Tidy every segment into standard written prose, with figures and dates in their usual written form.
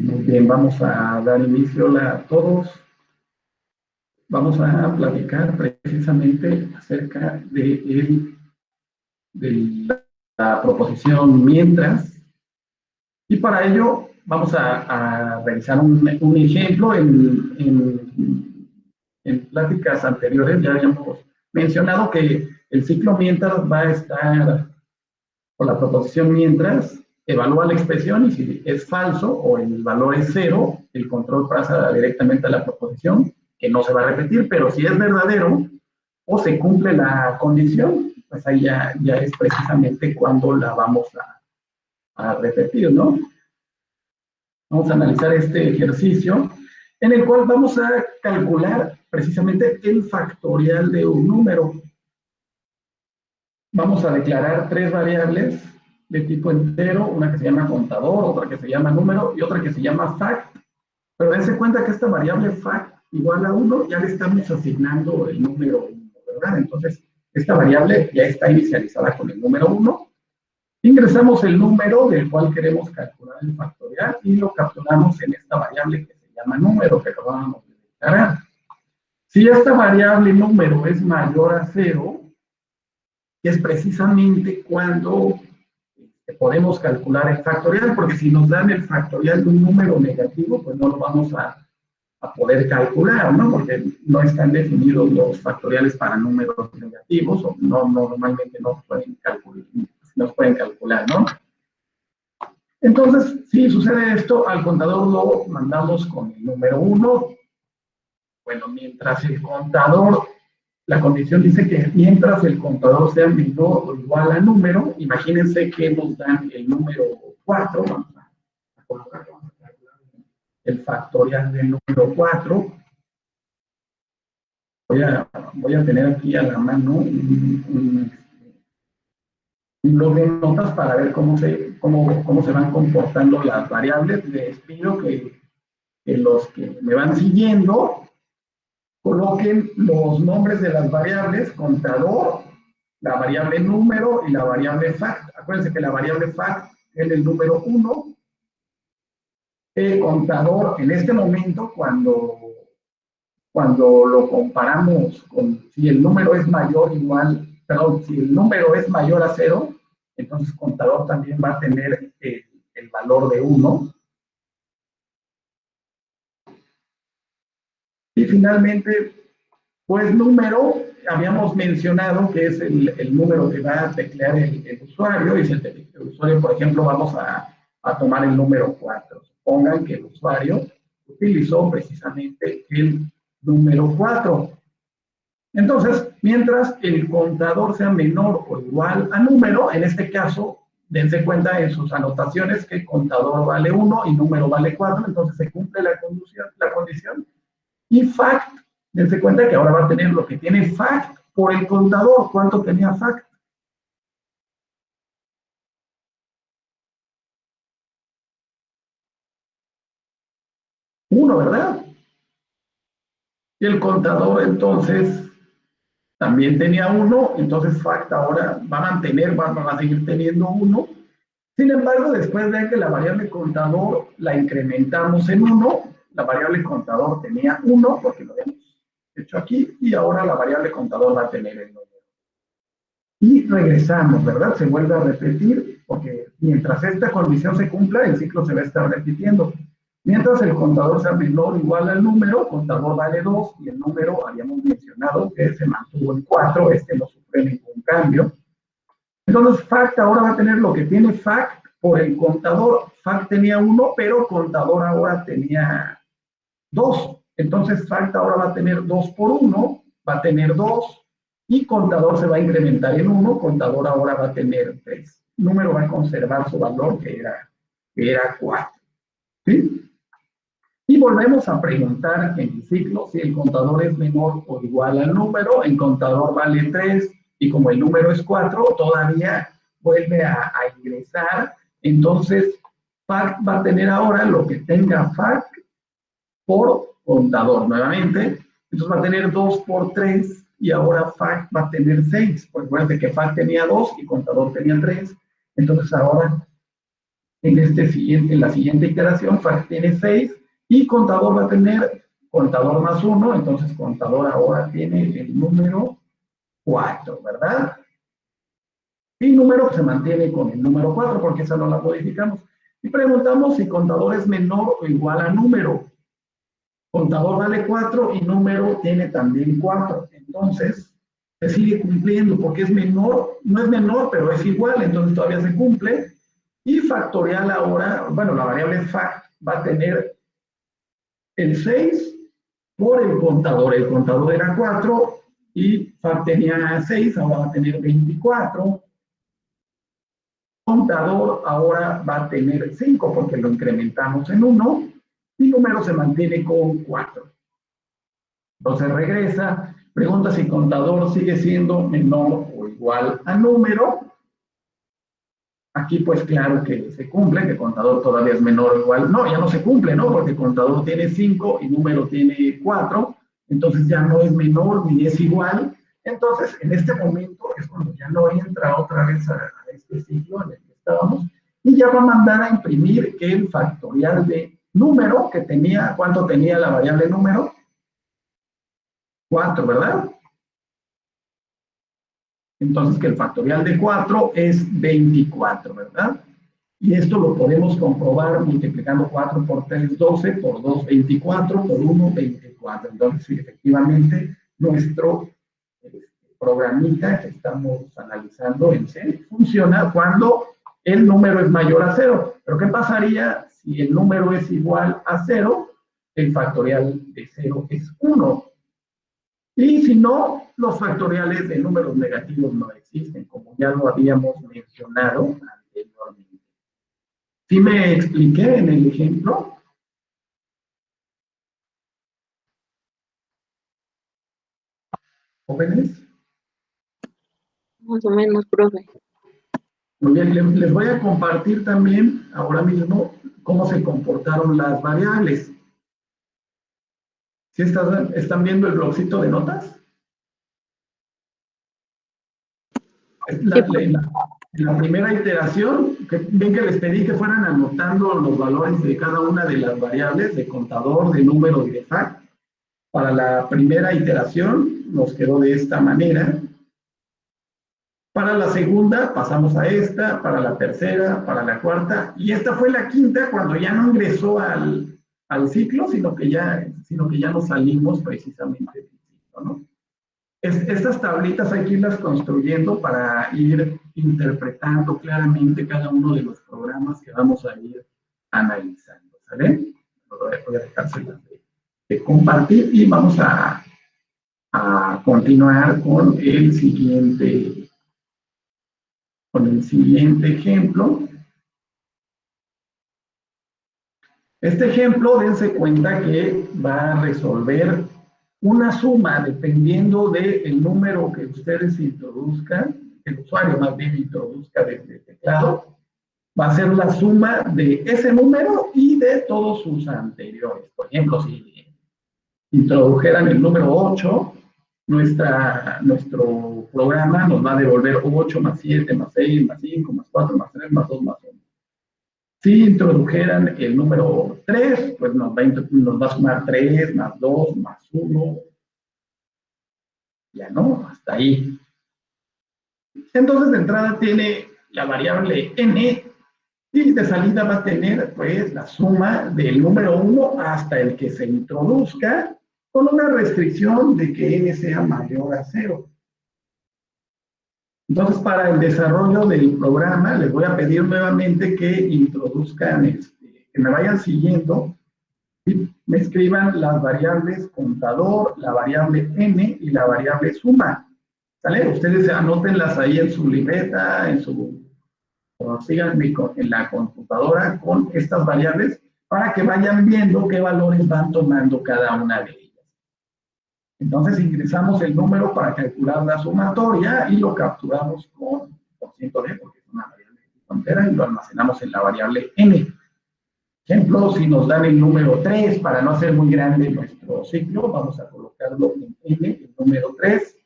Muy bien, vamos a dar inicio a todos. Vamos a platicar precisamente acerca de la proposición mientras. Y para ello vamos a realizar un ejemplo. En pláticas anteriores ya habíamos mencionado que el ciclo mientras va a estar por la proposición mientras, evalúa la expresión y si es falso o el valor es cero, el control pasa directamente a la proposición, que no se va a repetir, pero si es verdadero o se cumple la condición, pues ahí ya es precisamente cuando la vamos a repetir, ¿no? Vamos a analizar este ejercicio en el cual vamos a calcular precisamente el factorial de un número. Vamos a declarar tres variables de tipo entero, una que se llama contador, otra que se llama número y otra que se llama fact. Pero dense cuenta que esta variable fact igual a 1 ya le estamos asignando el número 1, ¿verdad? Entonces, esta variable ya está inicializada con el número 1. Ingresamos el número del cual queremos calcular el factorial y lo capturamos en esta variable que se llama número, que acabamos de declarar. Si esta variable número es mayor a 0, es precisamente cuando podemos calcular el factorial, porque si nos dan el factorial de un número negativo, pues no lo vamos a poder calcular, ¿no? Porque no están definidos los factoriales para números negativos, o normalmente no pueden calcular, ¿no? Entonces, si sucede esto, al contador lo mandamos con el número 1. Bueno, mientras el contador, la condición dice que mientras el contador sea menor o igual a número, imagínense que nos dan el número 4, vamos a colocar el factorial del número 4. Voy a tener aquí a la mano un blog de notas para ver cómo se van comportando las variables. Les pido que los que me van siguiendo coloquen los nombres de las variables, contador, la variable número y la variable fact. Acuérdense que la variable fact es el número 1. El contador, en este momento, cuando lo comparamos con si el número es mayor si el número es mayor a 0, entonces contador también va a tener el valor de 1. Y finalmente, pues número, habíamos mencionado que es el número que va a teclear el usuario, y si el usuario, por ejemplo, vamos a tomar el número 4. Supongan que el usuario utilizó precisamente el número 4. Entonces, mientras el contador sea menor o igual a número, en este caso, dense cuenta en sus anotaciones que contador vale 1 y número vale 4, entonces se cumple la condición. Y fact, dense cuenta que ahora va a tener lo que tiene fact por el contador. ¿Cuánto tenía fact? 1, ¿verdad? Y el contador entonces también tenía 1, entonces fact ahora va a seguir teniendo 1. Sin embargo, después de que la variable contador la incrementamos en 1, la variable contador tenía 1, porque lo habíamos hecho aquí, y ahora la variable contador va a tener el número. Y regresamos, ¿verdad? Se vuelve a repetir, porque mientras esta condición se cumpla, el ciclo se va a estar repitiendo. Mientras el contador sea menor o igual al número, contador vale 2, y el número habíamos mencionado que se mantuvo en 4, no sufre ningún cambio. Entonces, fact ahora va a tener lo que tiene fact por el contador. Fact tenía 1, pero contador ahora tenía 2. Entonces, fact ahora va a tener 2 por 1, va a tener 2, y contador se va a incrementar en 1, contador ahora va a tener 3. Número va a conservar su valor, que era 4. ¿Sí? Y volvemos a preguntar en el ciclo si el contador es menor o igual al número. El contador vale 3, y como el número es 4, todavía vuelve a ingresar. Entonces, fact va a tener ahora lo que tenga fact por contador nuevamente. Entonces va a tener 2 por 3, y ahora fact va a tener 6. Recuerden que fact tenía 2 y contador tenía 3. Entonces ahora en la siguiente iteración, fact tiene 6 y contador va a tener contador más 1, entonces contador ahora tiene el número 4, ¿verdad? Y número se mantiene con el número 4 porque esa no la modificamos. Y preguntamos si contador es menor o igual a número. Contador vale 4 y número tiene también 4. Entonces, se sigue cumpliendo porque es menor, no es menor, pero es igual, entonces todavía se cumple. Y factorial ahora, bueno, la variable fact va a tener el 6 por el contador. El contador era 4 y fact tenía 6, ahora va a tener 24. Contador ahora va a tener 5 porque lo incrementamos en 1 y número se mantiene con 4. Entonces regresa, pregunta si contador sigue siendo menor o igual a número. Aquí pues claro que se cumple, que contador todavía es menor o igual. No, ya no se cumple, ¿no? Porque contador tiene 5 y número tiene 4. Entonces ya no es menor ni es igual. Entonces en este momento es cuando ya no entra otra vez a este ciclo en el que estábamos. Y ya va a mandar a imprimir el factorial de número que tenía. ¿Cuánto tenía la variable número? 4, ¿verdad? Entonces que el factorial de 4 es 24, ¿verdad? Y esto lo podemos comprobar multiplicando 4 por 3, 12, por 2, 24, por 1, 24. Entonces, sí, efectivamente, nuestro programita que estamos analizando en C funciona cuando el número es mayor a 0. Pero ¿qué pasaría si el número es igual a 0? El factorial de 0 es 1. Y si no, los factoriales de números negativos no existen, como ya lo habíamos mencionado anteriormente. ¿Sí me expliqué en el ejemplo? ¿Jóvenes? Más o menos, profe. Muy bien, les voy a compartir también ahora mismo cómo se comportaron las variables. ¿Sí están viendo el blogcito de notas? En la primera iteración, ven que les pedí que fueran anotando los valores de cada una de las variables, de contador, de número y de fact. Para la primera iteración nos quedó de esta manera. Para la segunda pasamos a esta, para la tercera, para la cuarta, y esta fue la quinta cuando ya no ingresó al ciclo, sino que ya nos salimos precisamente del ciclo, ¿no? Estas tablitas hay que irlas construyendo para ir interpretando claramente cada uno de los programas que vamos a ir analizando, ¿sale? Voy a dejárselas de compartir y vamos a continuar con el siguiente ejemplo. Este ejemplo, dense cuenta que va a resolver una suma dependiendo del número que ustedes introduzcan, el usuario más bien introduzca desde el teclado, va a ser la suma de ese número y de todos sus anteriores. Por ejemplo, si introdujeran el número 8, nuestro programa nos va a devolver 8 más 7 más 6 más 5 más 4 más 3 más 2 más 1. Si introdujeran el número 3, pues nos va a sumar 3 más 2 más 1. Ya no, hasta ahí. Entonces, de entrada tiene la variable n y de salida va a tener, pues, la suma del número 1 hasta el que se introduzca con una restricción de que n sea mayor a 0. Entonces, para el desarrollo del programa, les voy a pedir nuevamente que introduzcan, que me vayan siguiendo y me escriban las variables contador, la variable n y la variable suma. ¿Sale? Ustedes anótenlas ahí en su libreta, o síganme en la computadora con estas variables para que vayan viendo qué valores van tomando cada una de ellas. Entonces ingresamos el número para calcular la sumatoria y lo capturamos con %d porque es una variable entera y lo almacenamos en la variable n. Ejemplo, si nos dan el número 3, para no hacer muy grande nuestro ciclo, vamos a colocarlo en n, el número 3.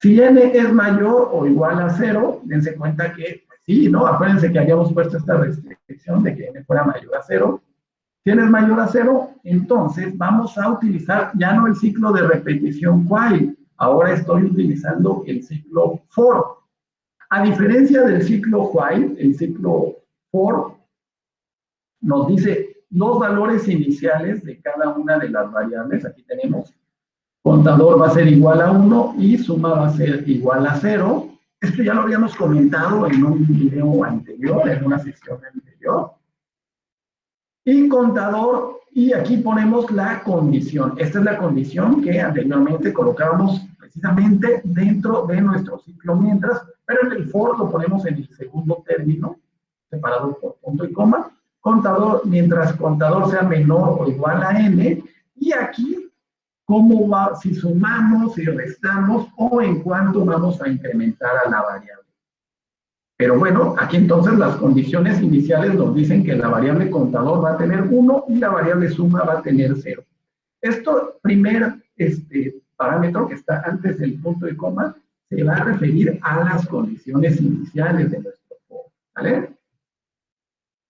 Si n es mayor o igual a 0, dense cuenta que pues, Sí, ¿no? Acuérdense que habíamos puesto esta restricción de que n fuera mayor a 0. Si n es mayor a 0, entonces vamos a utilizar ya no el ciclo de repetición while, ahora estoy utilizando el ciclo for. A diferencia del ciclo while, el ciclo for nos dice los valores iniciales de cada una de las variables. Aquí tenemos contador va a ser igual a 1 y suma va a ser igual a 0. Esto ya lo habíamos comentado en un video anterior, en una sección anterior. Y contador, y aquí ponemos la condición. Esta es la condición que anteriormente colocábamos precisamente dentro de nuestro ciclo mientras, pero en el for lo ponemos en el segundo término, separado por punto y coma. Contador, mientras contador sea menor o igual a n, y aquí, cómo va, si sumamos, si restamos, o en cuánto vamos a incrementar a la variable. Pero bueno, aquí entonces las condiciones iniciales nos dicen que la variable contador va a tener 1 y la variable suma va a tener 0. Esto, primer parámetro que está antes del punto y coma, se va a referir a las condiciones iniciales de nuestro for, ¿vale?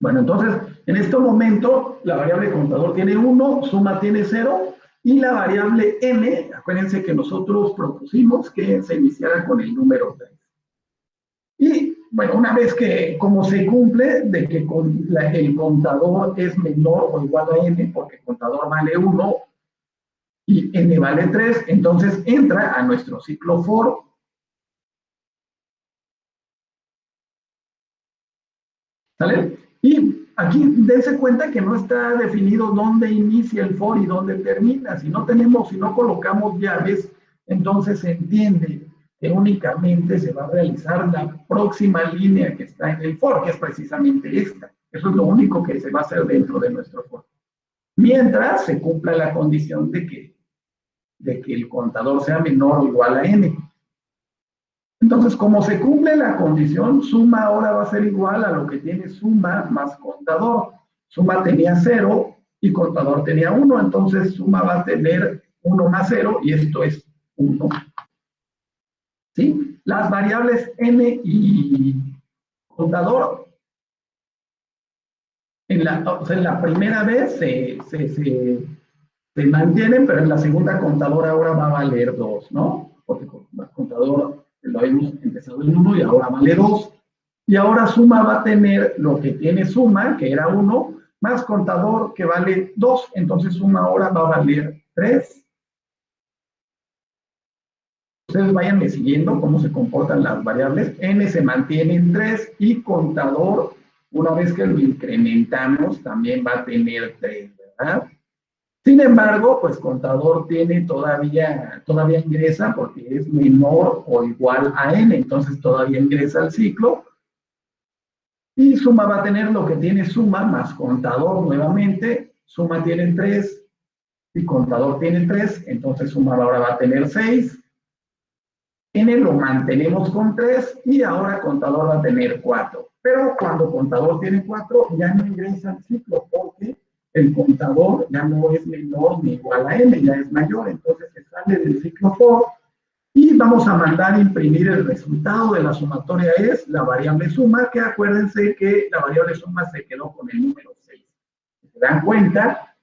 Bueno, entonces, en este momento, la variable contador tiene 1, suma tiene 0, y la variable n, acuérdense que nosotros propusimos que se iniciara con el número 3. Y, bueno, una vez que, como se cumple, de que el contador es menor o igual a n, porque el contador vale 1 y n vale 3, entonces entra a nuestro ciclo for. ¿Sale? Y aquí dense cuenta que no está definido dónde inicia el for y dónde termina. Si no colocamos llaves, entonces se entiende que únicamente se va a realizar la próxima línea que está en el for, que es precisamente esta. Eso es lo único que se va a hacer dentro de nuestro for. Mientras se cumpla la condición de que el contador sea menor o igual a n. Entonces, como se cumple la condición, suma ahora va a ser igual a lo que tiene suma más contador. Suma tenía 0 y contador tenía 1, entonces suma va a tener 1 más 0 y esto es 1. ¿Sí? Las variables n y contador, en la primera vez se mantienen, pero en la segunda contador ahora va a valer 2, ¿no? Porque el contador lo hemos empezado en 1 y ahora vale 2. Y ahora suma va a tener lo que tiene suma, que era 1, más contador que vale 2. Entonces suma ahora va a valer 3. Ustedes váyanme siguiendo cómo se comportan las variables. N se mantiene en 3 y contador, una vez que lo incrementamos, también va a tener 3, ¿verdad? Sin embargo, pues contador tiene todavía ingresa porque es menor o igual a n, entonces todavía ingresa al ciclo. Y suma va a tener lo que tiene suma más contador nuevamente. Suma tiene 3 y contador tiene 3, entonces suma ahora va a tener 6. N lo mantenemos con 3 y ahora contador va a tener 4. Pero cuando contador tiene 4 ya no ingresa al ciclo porque el contador ya no es menor ni igual a n, ya es mayor, entonces se sale del ciclo for y vamos a mandar a imprimir el resultado de la sumatoria es la variable suma, que acuérdense que la variable suma se quedó con el número 6. Si se dan cuenta,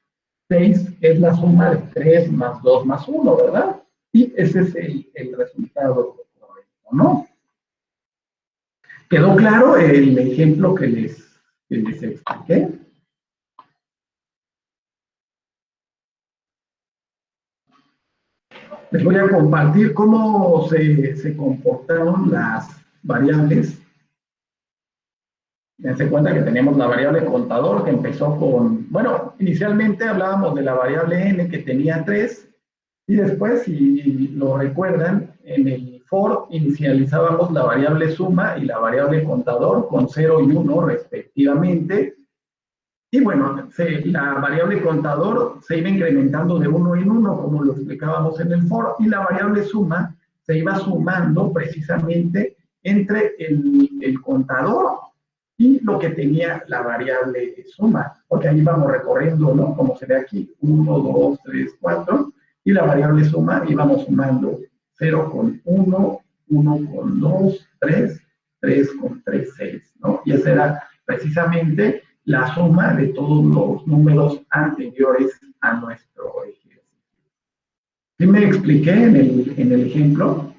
6 es la suma de 3 más 2 más 1, ¿verdad? Y ese es el resultado correcto, ¿no? ¿Quedó claro el ejemplo que les expliqué? Les voy a compartir cómo se comportaron las variables. Dense cuenta que tenemos la variable contador que empezó con, bueno, inicialmente hablábamos de la variable n que tenía 3 y después, si lo recuerdan, en el for inicializábamos la variable suma y la variable contador con 0 y 1 respectivamente. Y bueno, la variable contador se iba incrementando de 1 en 1, como lo explicábamos en el for, y la variable suma se iba sumando precisamente entre el contador y lo que tenía la variable suma, porque ahí vamos recorriendo, ¿no? Como se ve aquí, 1, 2, 3, 4, y la variable suma íbamos sumando 0 con 1, 1 con 2, 3 3 con 3, 6, ¿no? Y esa era precisamente la suma de todos los números anteriores a nuestro ejercicio. ¿Sí me expliqué en el ejemplo?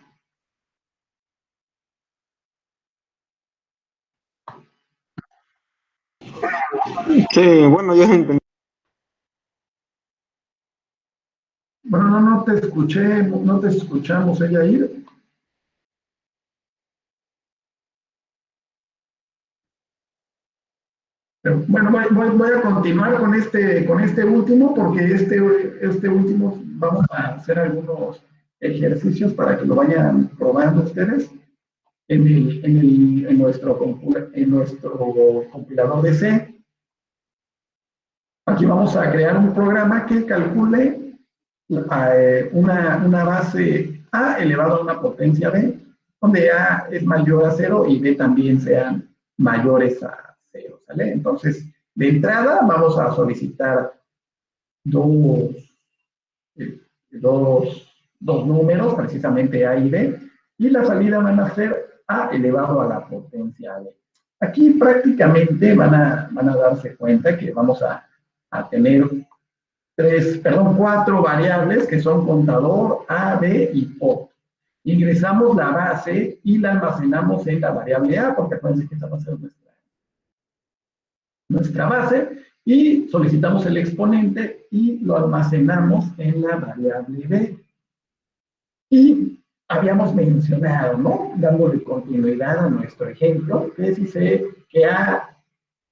Sí, bueno, ya entendí. Bueno, no te escuché, no te escuchamos, ella ir. Pero, bueno, voy a continuar con este último, porque este último vamos a hacer algunos ejercicios para que lo vayan probando ustedes en nuestro compilador de C. Aquí vamos a crear un programa que calcule una base A elevado a una potencia B, donde A es mayor a 0 y B también sean mayores a 0, ¿sale? Entonces, de entrada vamos a solicitar dos, eh, dos, dos números, precisamente A y B, y la salida van a ser A elevado a la potencia B. Aquí prácticamente van a darse cuenta que vamos a tener cuatro variables que son contador, A, B y POT. Ingresamos la base y la almacenamos en la variable A, porque acuérdense que esa va a ser nuestra base, y solicitamos el exponente y lo almacenamos en la variable B. Y habíamos mencionado, ¿no? Dándole continuidad a nuestro ejemplo, que si sé que A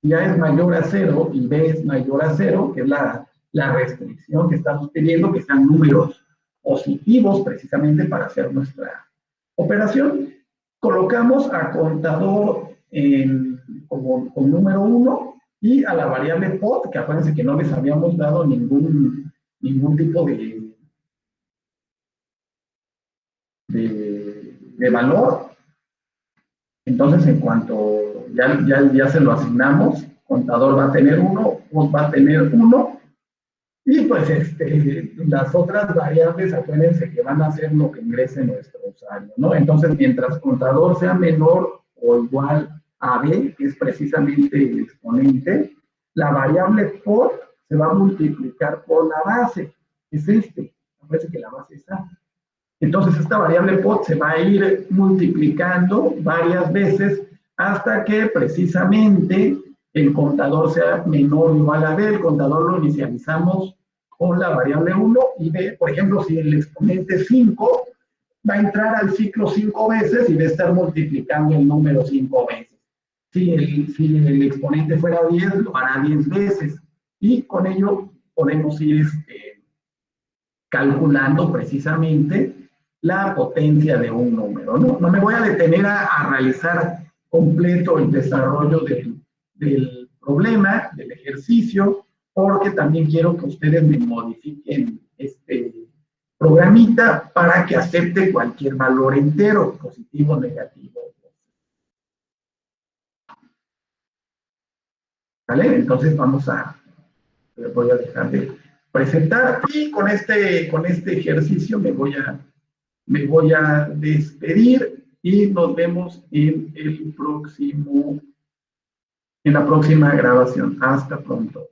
ya es mayor a 0 y B es mayor a 0, que es la restricción que estamos pidiendo, que sean números positivos precisamente para hacer nuestra operación. Colocamos a contador como número 1 y a la variable POT, que acuérdense que no les habíamos dado ningún tipo de valor. Entonces, en cuanto ya se lo asignamos, contador va a tener 1, POT va a tener 1, y pues las otras variables, acuérdense que van a ser lo que ingrese nuestro usuario, ¿no? Entonces, mientras contador sea menor o igual a B, que es precisamente el exponente, la variable POT se va a multiplicar por la base, que es acuérdense que la base es A. Entonces, esta variable POT se va a ir multiplicando varias veces hasta que precisamente el contador sea menor o igual a B. El contador lo inicializamos con la variable 1 y B, por ejemplo, si el exponente es 5, va a entrar al ciclo 5 veces y va a estar multiplicando el número 5 veces. Si el exponente fuera 10, lo hará 10 veces. Y con ello podemos ir calculando precisamente la potencia de un número. No me voy a detener a realizar completo el desarrollo del problema, del ejercicio, porque también quiero que ustedes me modifiquen este programita para que acepte cualquier valor entero, positivo, negativo. ¿Vale? Entonces voy a dejar de presentar y con este ejercicio me voy a despedir y nos vemos en la próxima grabación. Hasta pronto.